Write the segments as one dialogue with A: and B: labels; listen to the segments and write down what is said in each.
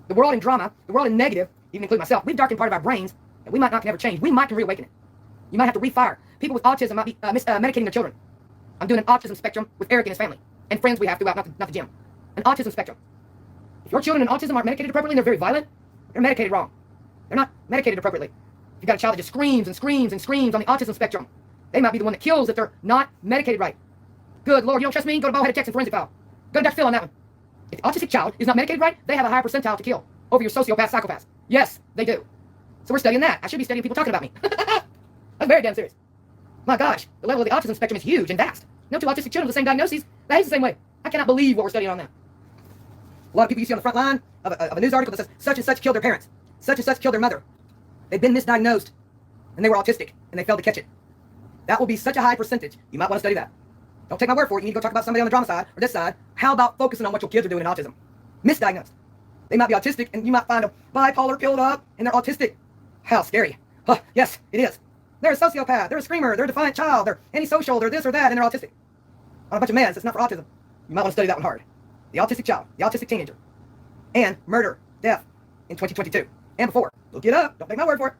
A: The world in drama, the world in negative, even including myself, we've darkened part of our brains that we might not can ever change. We might can reawaken it. You might have to refire. People with autism might be medicating their children. I'm doing an autism spectrum with Eric and his family and friends we have throughout, not the gym. An autism spectrum. If your children in autism aren't medicated appropriately and they're very violent, they're medicated wrong. They're not medicated appropriately. If you've got a child that just screams and screams and screams on the autism spectrum, they might be the one that kills if they're not medicated right. Good Lord, you don't trust me? Go to Bald-Headed Texan Forensic File. Go to Dr. Phil on that one. If the autistic child is not medicated right, they have a higher percentile to kill over your sociopath, psychopaths. Yes, they do. So we're studying that. I should be studying people talking about me. That's very damn serious. My gosh, the level of the autism spectrum is huge and vast. No two autistic children with the same diagnoses behave the same way. I cannot believe what we're studying on that. A lot of people you see on the front line of a news article that says such and such killed their parents. Such and such killed their mother. They've been misdiagnosed and they were autistic and they failed to catch it. That will be such a high percentage. You might want to study that. Don't take my word for it. You need to go talk about somebody on the drama side or this side. How about focusing on what your kids are doing in autism? Misdiagnosed. They might be autistic and you might find a bipolar filled up and they're autistic. How scary. Huh, yes, it is. They're a sociopath. They're a screamer. They're a defiant child. They're antisocial. They're this or that and they're autistic. On a bunch of meds. It's not for autism. You might want to study that one hard. The autistic child. The autistic teenager. And murder. Death. In 2022. And before. Look it up. Don't take my word for it.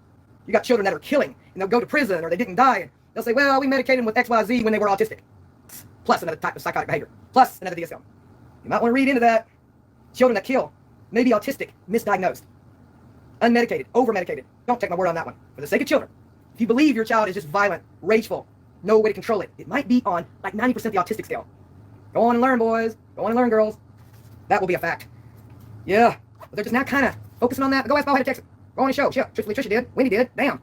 A: You got children that are killing and they'll go to prison or they didn't die and they'll say, well, we medicated them with XYZ when they were autistic. Plus another type of psychotic behavior. Plus another DSM. You might want to read into that. Children that kill may be autistic, misdiagnosed, unmedicated, over-medicated. Don't take my word on that one. For the sake of children, if you believe your child is just violent, rageful, no way to control it, it might be on like 90% the autistic scale. Go on and learn, boys. Go on and learn, girls. That will be a fact. Yeah. But they're just now kind of focusing on that. Go ask Bald-Headed Texan. Go on and show. Yeah, truthfully, Trisha did. Wendy did. Damn.